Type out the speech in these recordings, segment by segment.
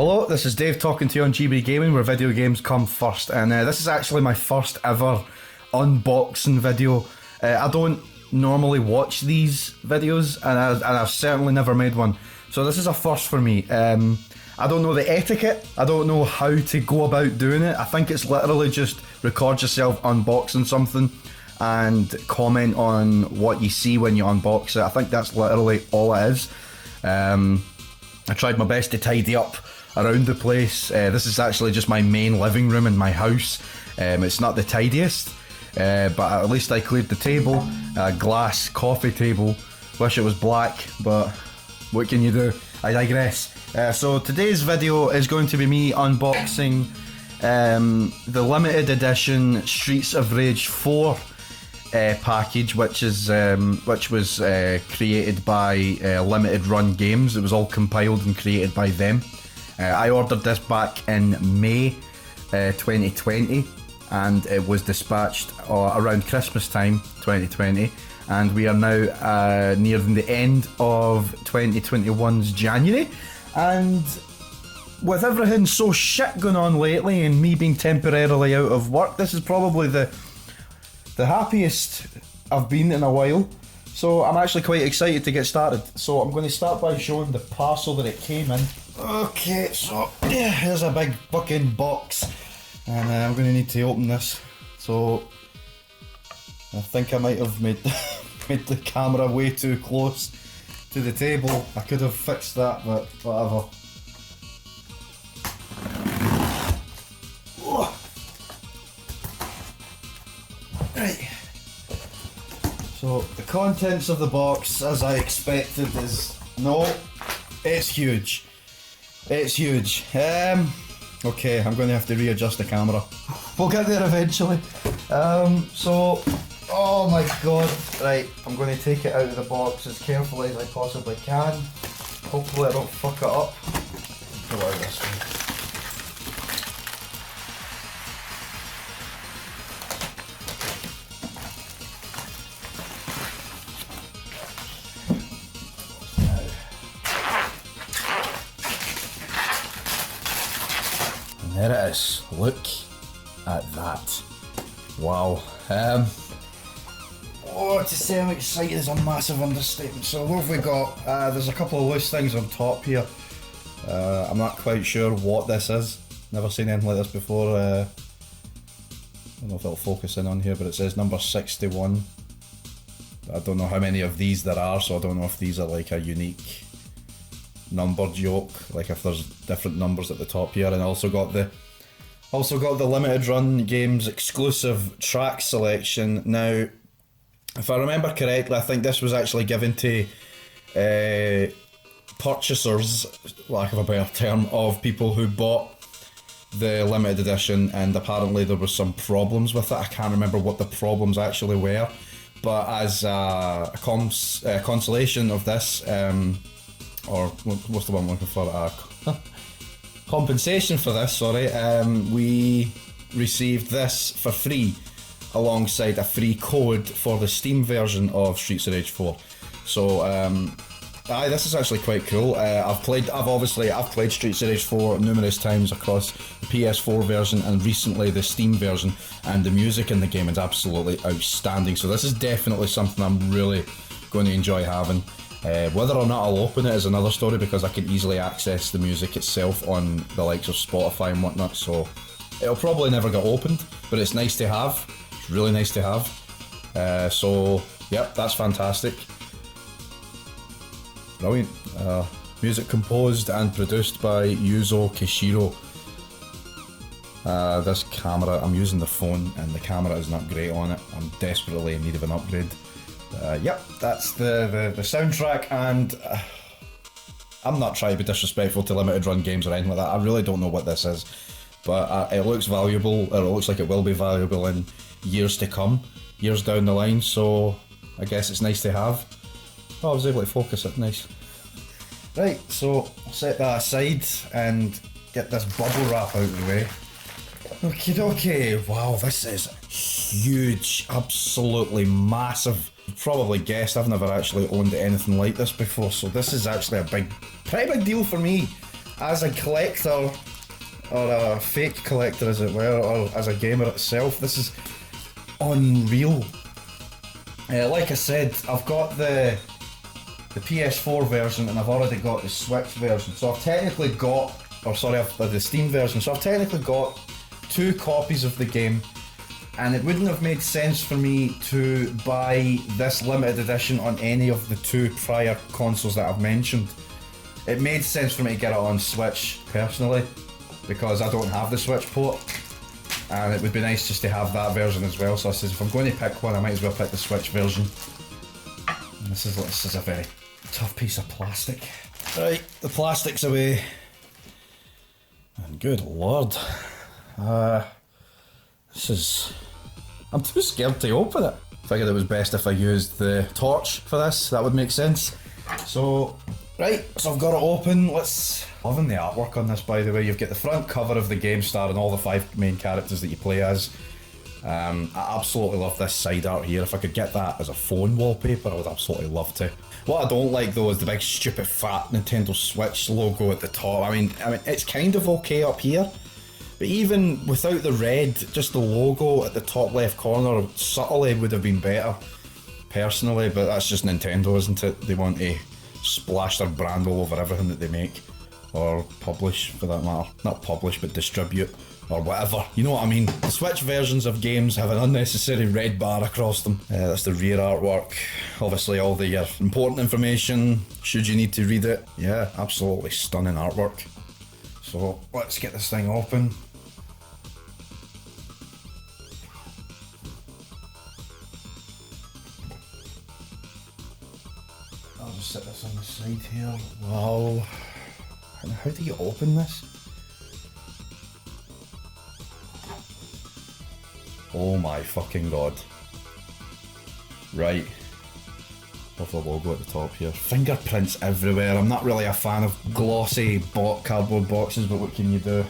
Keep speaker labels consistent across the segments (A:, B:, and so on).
A: Hello, this is Dave talking to you on GB Gaming, where video games come first, and this is actually my first ever unboxing video. I don't normally watch these videos, and I've certainly never made one, so this is a first for me. I don't know the etiquette, I don't know how to go about doing it. I think it's literally just record yourself unboxing something and comment on what you see when you unbox it. I think that's literally all it is. I tried my best to tidy up around the place. This is actually just my main living room in my house. It's not the tidiest, but at least I cleared the table. A glass coffee table. Wish it was black, but what can you do? I digress. So today's video is going to be me unboxing the limited edition Streets of Rage 4 package, which was created by Limited Run Games. It was all compiled and created by them. I ordered this back in May 2020, and it was dispatched around Christmas time 2020, and we are now nearing the end of 2021's January, and with everything so shit going on lately and me being temporarily out of work, this is probably the happiest I've been in a while. So I'm actually quite excited to get started. So I'm going to start by showing the parcel that it came in. Okay, so yeah, here's a big fucking box, and I'm going to need to open this. So I think I might have made made the camera way too close to the table. I could have fixed that, but whatever. Right. So the contents of the box, as I expected, is it's huge. It's huge. Okay, I'm going to have to readjust the camera. We'll get there eventually. So, oh my god. Right, I'm going to take it out of the box as carefully as I possibly can. Hopefully I don't fuck it up. Pull out this one. There it is. Look at that. Wow. To say I'm excited is a massive understatement. So what have we got? There's a couple of loose things on top here. I'm not quite sure what this is. Never seen anything like this before. I don't know if it'll focus in on here, but it says number 61. I don't know how many of these there are, so I don't know if these are like a unique number joke, like if there's different numbers at the top here. And also got the Limited Run Games exclusive track selection. Now, if I remember correctly, I think this was actually given to purchasers, lack of a better term, of people who bought the limited edition, and apparently there was some problems with it. I can't remember what the problems actually were, but as a consolation of this, or what's the one I'm looking for? Compensation for this, sorry. We received this for free alongside a free code for the Steam version of Streets of Rage 4. So, this is actually quite cool. I've played Streets of Rage 4 numerous times across the PS4 version and recently the Steam version, and the music in the game is absolutely outstanding. So this is definitely something I'm really going to enjoy having. Whether or not I'll open it is another story, because I can easily access the music itself on the likes of Spotify and whatnot, so it'll probably never get opened, but it's nice to have. It's really nice to have. So, yep, that's fantastic. Brilliant. Music composed and produced by Yuzo Kishiro. This camera, I'm using the phone and the camera is not great on it. I'm desperately in need of an upgrade. Yep, that's the soundtrack, and I'm not trying to be disrespectful to Limited Run Games or anything like that. I really don't know what this is, but it looks valuable, or it looks like it will be valuable in years to come, years down the line, so I guess it's nice to have. Oh, I was able to focus it, nice. Right, so I'll set that aside and get this bubble wrap out of the way. Okie dokie, wow, this is huge, absolutely massive. You've probably guessed I've never actually owned anything like this before, so this is actually a pretty big deal for me. as a collector, or a fake collector as it were, or as a gamer itself, this is unreal. Like I said, I've got the PS4 version and I've already got the Switch version, so I've technically got, I've the Steam version, so I've technically got 2 copies of the game, and it wouldn't have made sense for me to buy this limited edition on any of the 2 prior consoles that I've mentioned. It made sense for me to get it on Switch personally, because I don't have the Switch port, and it would be nice just to have that version as well. So I said, if I'm going to pick one, I might as well pick the Switch version. And this is a very tough piece of plastic. Right, the plastic's away. And good lord. I'm too scared to open it. Figured it was best if I used the torch for this, that would make sense. So, right, so I've got it open. Loving the artwork on this, by the way. You've got the front cover of the game starring all the 5 main characters that you play as. I absolutely love this side art here. If I could get that as a phone wallpaper, I would absolutely love to. What I don't like though is the big stupid fat Nintendo Switch logo at the top. I mean, it's kind of okay up here, but even without the red, just the logo at the top left corner subtly would have been better, personally. But that's just Nintendo, isn't it? They want to splash their brand all over everything that they make, or publish for that matter. Not publish, but distribute, or whatever. You know what I mean? The Switch versions of games have an unnecessary red bar across them. That's the rear artwork. Obviously all the important information, should you need to read it. Yeah, absolutely stunning artwork. So let's get this thing open. I'll just set this on the side here. Wow. How do you open this? Oh my fucking god. Right. Love the logo at the top here. Fingerprints everywhere. I'm not really a fan of glossy cardboard boxes, but what can you do?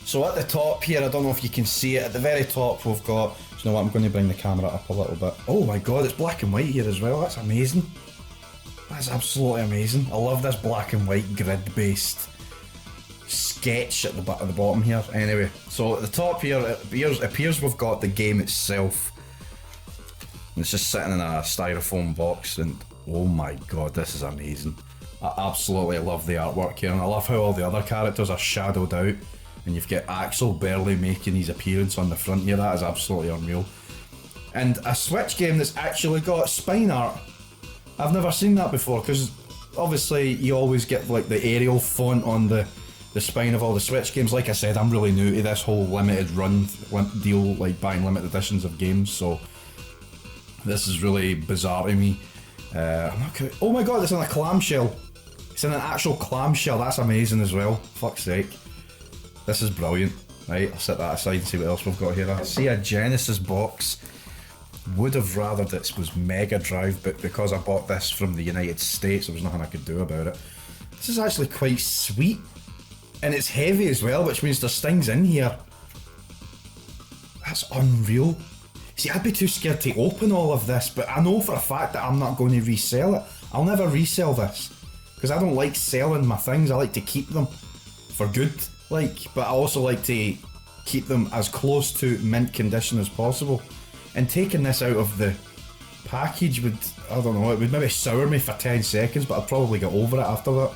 A: So at the top here, I don't know if you can see it, at the very top we've got, you know what, I'm going to bring the camera up a little bit. Oh my god, it's black and white here as well. That's amazing. That's absolutely amazing. I love this black and white grid based sketch at the bottom here. Anyway, so at the top here, it appears we've got the game itself. It's just sitting in a styrofoam box, and oh my god, this is amazing. I absolutely love the artwork here, and I love how all the other characters are shadowed out, and you've got Axel barely making his appearance on the front here. That is absolutely unreal. And a Switch game that's actually got spine art. I've never seen that before, because obviously you always get like the Arial font on the spine of all the Switch games. Like I said, I'm really new to this whole limited run deal, like buying limited editions of games, so this is really bizarre to me. I'm not gonna, oh my god, it's in a clamshell. It's in an actual clamshell. That's amazing as well. Fuck's sake. This is brilliant. Right, I'll set that aside and see what else we've got here. I see a Genesis box. Would have rather this was Mega Drive, but because I bought this from the United States, there was nothing I could do about it. This is actually quite sweet. And it's heavy as well, which means there's things in here. That's unreal. See, I'd be too scared to open all of this, but I know for a fact that I'm not going to resell it. I'll never resell this, because I don't like selling my things. I like to keep them for good, but I also like to keep them as close to mint condition as possible. And taking this out of the package would, I don't know, it would maybe sour me for 10 seconds, but I'd probably get over it after that.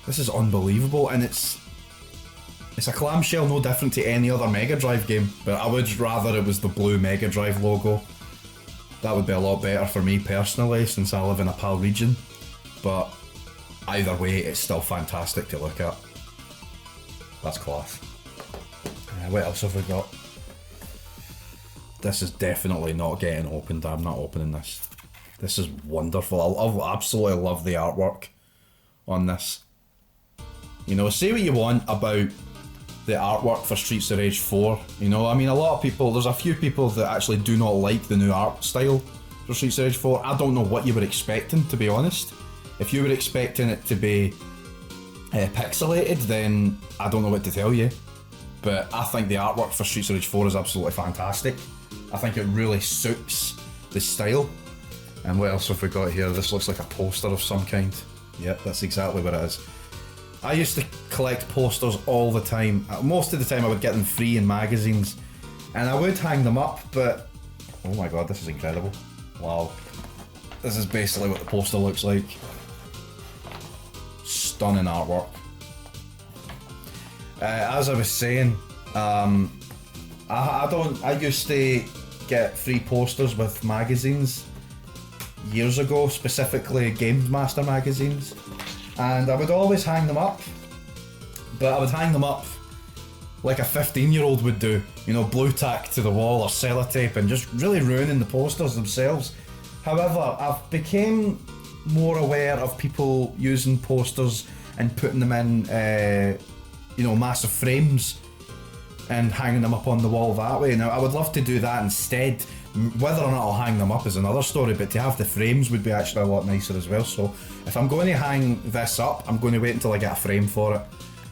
A: This is unbelievable, and it's a clamshell no different to any other Mega Drive game, but I would rather it was the blue Mega Drive logo. That would be a lot better for me personally, since I live in a PAL region, but either way, it's still fantastic to look at. That's class. What else have we got? This is definitely not getting opened. I'm not opening this. This is wonderful. I absolutely love the artwork on this. You know, say what you want about the artwork for Streets of Rage 4. You know, I mean, a lot of people, there's a few people that actually do not like the new art style for Streets of Rage 4. I don't know what you were expecting, to be honest. If you were expecting it to be pixelated, then I don't know what to tell you. But I think the artwork for Streets of Rage 4 is absolutely fantastic. I think it really suits the style. And what else have we got here? This looks like a poster of some kind. Yep, that's exactly what it is. I used to collect posters all the time. Most of the time I would get them free in magazines, and I would hang them up, but oh my god, this is incredible. Wow. This is basically what the poster looks like. Stunning artwork. As I was saying, I used to get free posters with magazines years ago, specifically Games Master magazines, and I would always hang them up, but I would hang them up like a 15-year-old would do, you know, blue tack to the wall or sellotape, and just really ruining the posters themselves. However, I've become more aware of people using posters and putting them in, you know, massive frames and hanging them up on the wall that way. Now, I would love to do that instead. Whether or not I'll hang them up is another story, but to have the frames would be actually a lot nicer as well. So if I'm going to hang this up, I'm going to wait until I get a frame for it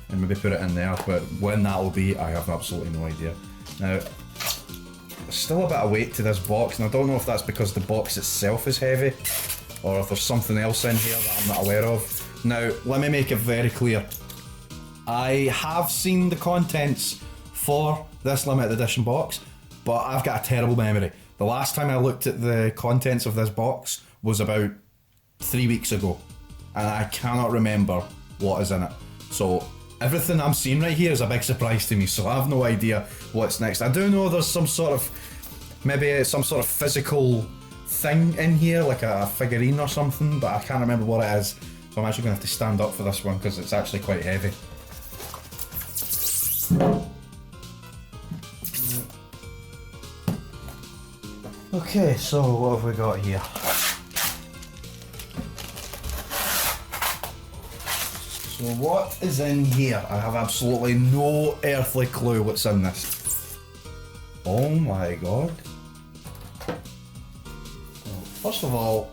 A: and maybe put it in there, but when that will be, I have absolutely no idea. Now, there's still a bit of weight to this box, and I don't know if that's because the box itself is heavy, or if there's something else in here that I'm not aware of. Now, let me make it very clear. I have seen the contents for this limited edition box, but I've got a terrible memory. The last time I looked at the contents of this box was about 3 weeks ago, and I cannot remember what is in it. So everything I'm seeing right here is a big surprise to me, so I have no idea what's next. I do know there's some sort of, maybe some sort of physical thing in here, like a figurine or something, but I can't remember what it is. So I'm actually going to have to stand up for this one because it's actually quite heavy. Okay, so what have we got here? So what is in here? I have absolutely no earthly clue what's in this. Oh my god. Well, first of all,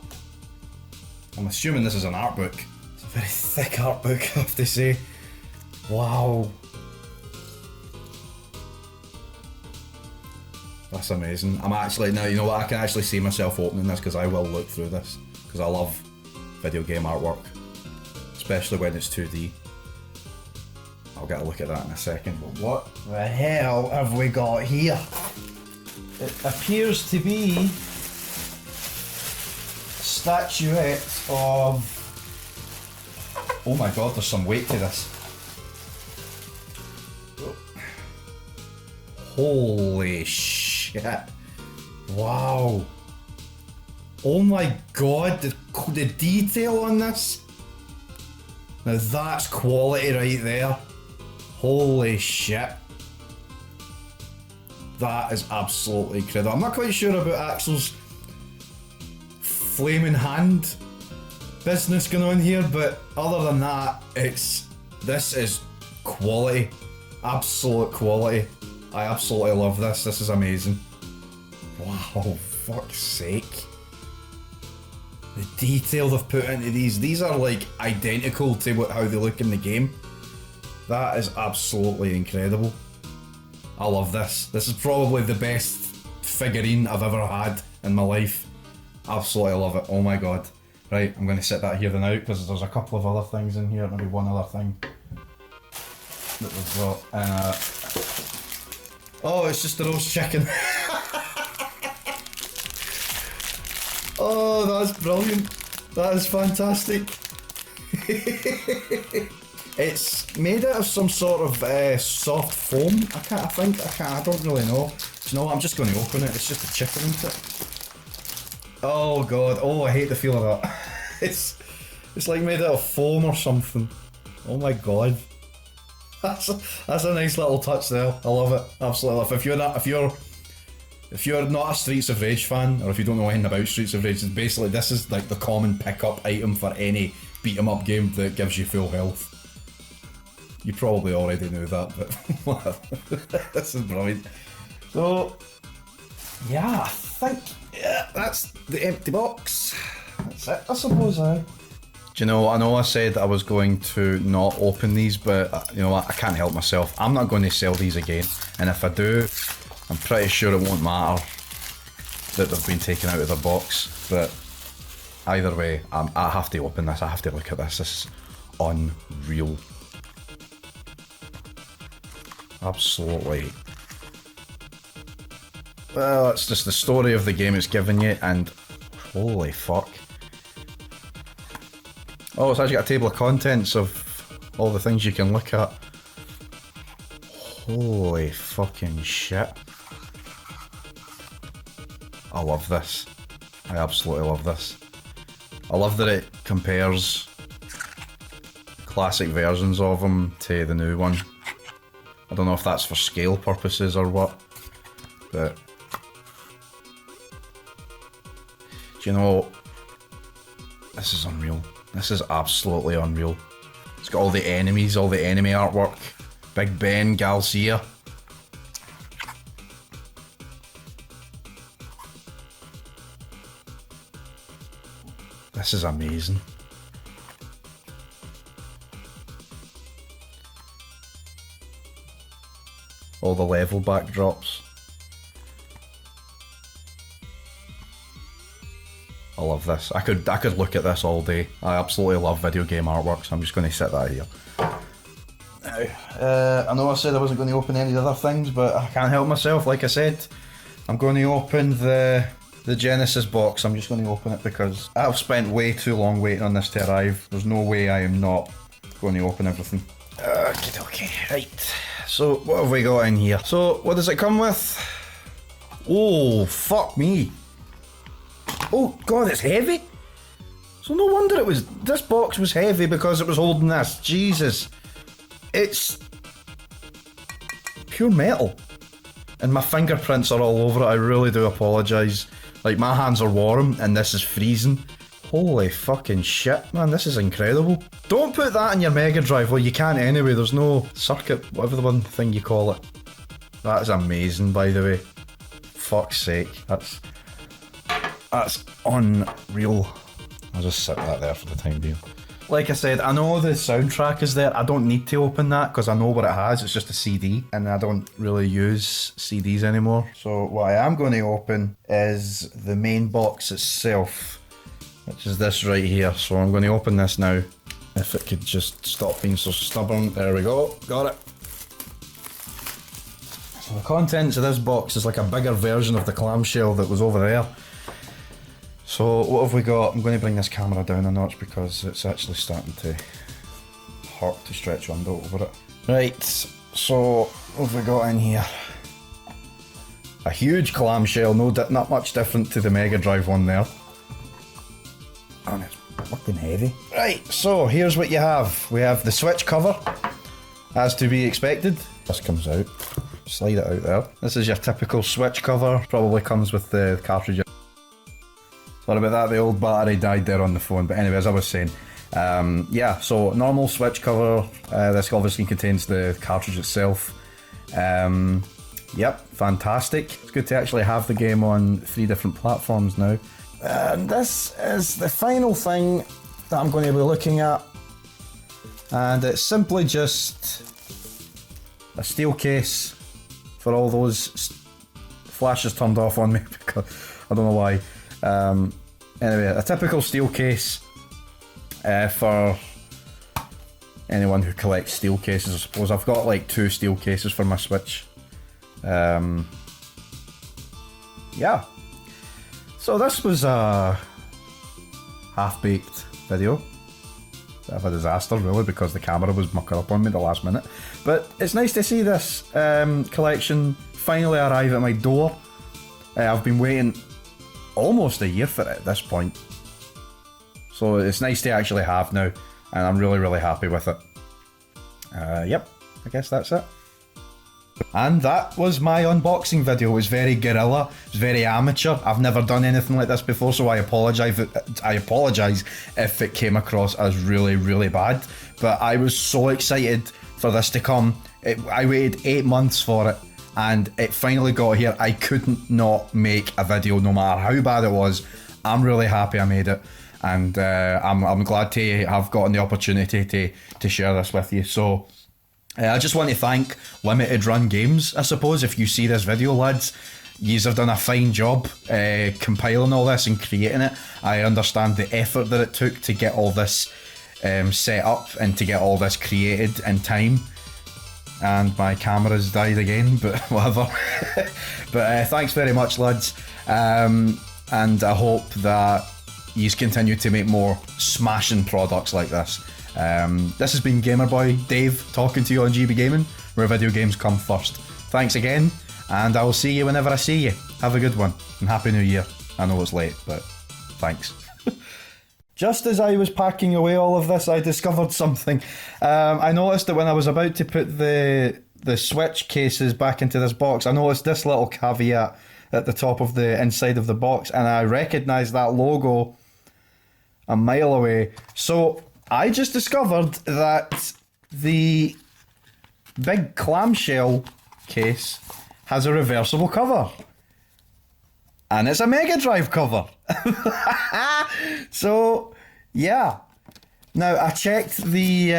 A: I'm assuming this is an art book. It's a very thick art book, I have to say. Wow. That's amazing. I'm actually, now you know what, I can actually see myself opening this because I will look through this because I love video game artwork, especially when it's 2D. I'll get a look at that in a second, but what the hell have we got here? It appears to be a statuette of... Oh my god, there's some weight to this. Holy shit. Wow. Oh my god, the detail on this. Now that's quality right there. Holy shit. That is absolutely incredible. I'm not quite sure about Axel's flaming hand business going on here, but other than that, this is quality. Absolute quality. I absolutely love this. This is amazing. Wow, fuck's sake. The detail they've put into these are like identical to how they look in the game. That is absolutely incredible. I love this. This is probably the best figurine I've ever had in my life. Absolutely love it. Oh my god. Right, I'm going to set that here then out because there's a couple of other things in here. Maybe one other thing that we've got. Oh, it's just the roast chicken. Oh, that's brilliant. That is fantastic. It's made out of some sort of soft foam. I don't really know. Do you know what? I'm just going to open it. It's just a chicken, isn't it? Oh god. Oh, I hate the feel of that. It's like made out of foam or something. Oh my god. That's a nice little touch there. I love it. Absolutely love it. If you're not a Streets of Rage fan, or if you don't know anything about Streets of Rage, basically this is like the common pickup item for any beat 'em up game that gives you full health. You probably already knew that, but this is brilliant. So yeah, I think that's the empty box. That's it, I suppose. Do you know, I know I said I was going to not open these, but you know what, I can't help myself. I'm not going to sell these again, and if I do, I'm pretty sure it won't matter that they've been taken out of the box. But either way, I have to open this, I have to look at this. This is unreal. Absolutely. Well, it's just the story of the game it's giving you, and holy fuck. Oh, it's actually got a table of contents of all the things you can look at. Holy fucking shit. I love this. I absolutely love this. I love that it compares classic versions of them to the new one. I don't know if that's for scale purposes or what, but do you know, this is unreal. This is absolutely unreal. It's got all the enemies, all the enemy artwork. Big Ben, Galcia. This is amazing. All the level backdrops. I love this. I could look at this all day. I absolutely love video game artwork, so I'm just going to set that here. Now, I know I said I wasn't going to open any other things, but I can't help myself. Like I said, I'm going to open the Genesis box. I'm just going to open it because I've spent way too long waiting on this to arrive. There's no way I am not going to open everything. Okay, right. So, what have we got in here? So, what does it come with? Oh, fuck me. Oh, God, it's heavy? So no wonder this box was heavy because it was holding this. Jesus. It's pure metal. And my fingerprints are all over it. I really do apologise. Like, my hands are warm and this is freezing. Holy fucking shit, man, this is incredible. Don't put that in your Mega Drive. Well, you can't anyway. There's no circuit, whatever the one thing you call it. That is amazing, by the way. Fuck's sake. That's unreal. I'll just set that there for the time being. Like I said, I know the soundtrack is there. I don't need to open that because I know what it has. It's just a CD and I don't really use CDs anymore. So what I am going to open is the main box itself, which is this right here. So I'm going to open this now. If it could just stop being so stubborn. There we go. Got it. So the contents of this box is like a bigger version of the clamshell that was over there. So what have we got? I'm going to bring this camera down a notch because it's actually starting to hurt to stretch window over it. Right, so what have we got in here? A huge clamshell, not much different to the Mega Drive one there. And it's fucking heavy. Right, so here's what you have. We have the Switch cover, as to be expected. This comes out. Slide it out there. This is your typical Switch cover. Probably comes with the cartridge. Sorry about that, the old battery died there on the phone, but anyway, as I was saying, yeah, so normal Switch cover, this obviously contains the cartridge itself. Yep, fantastic. It's good to actually have the game on 3 different platforms now. And this is the final thing that I'm going to be looking at, and it's simply just a steel case for all those flashes turned off on me, because I don't know why. Anyway, a typical steel case for anyone who collects steel cases, I suppose. I've got like 2 steel cases for my Switch. Yeah. So this was a half-baked video. Bit of a disaster really, because the camera was mucking up on me the last minute. But it's nice to see this collection finally arrive at my door. I've been waiting almost a year for it at this point, so it's nice to actually have now, and I'm really, really happy with it. Yep, I guess that's it. And that was my unboxing video. It was very guerrilla, it was very amateur. I've never done anything like this before, so I apologise if it came across as really, really bad. But I was so excited for this to come. I waited 8 months for it, and it finally got here. I couldn't not make a video no matter how bad it was. I'm really happy I made it, and I'm glad to have gotten the opportunity to share this with you. So I just want to thank Limited Run Games, I suppose. If you see this video, lads, yous have done a fine job compiling all this and creating it. I understand the effort that it took to get all this set up and to get all this created in time. and my camera's died again, but whatever. But thanks very much, lads. And I hope that you continue to make more smashing products like this. This has been Gamerboy Dave talking to you on GB Gaming, where video games come first. Thanks again, and I will see you whenever I see you. Have a good one, and Happy New Year. I know it's late, but thanks. Just as I was packing away all of this, I discovered something. I noticed that when I was about to put the Switch cases back into this box, I noticed this little caveat at the top of the inside of the box, and I recognised that logo a mile away. So I just discovered that the big clamshell case has a reversible cover. And it's a Mega Drive cover. So, yeah. Now, I checked the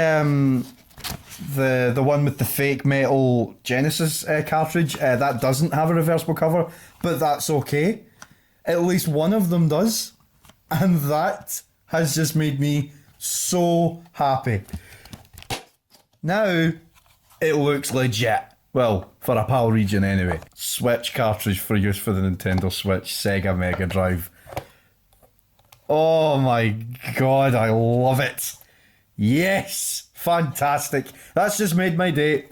A: one with the fake metal Genesis cartridge. That doesn't have a reversible cover, but that's okay. At least one of them does. And that has just made me so happy. Now, it looks legit. Well, for a PAL region anyway. Switch cartridge for use for the Nintendo Switch, Sega Mega Drive. Oh my god, I love it. Yes, fantastic. That's just made my day.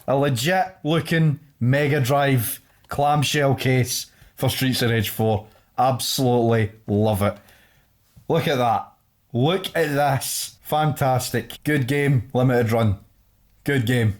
A: A legit looking Mega Drive clamshell case for Streets of Rage 4. Absolutely love it. Look at that. Look at this. Fantastic. Good game, limited run. Good game.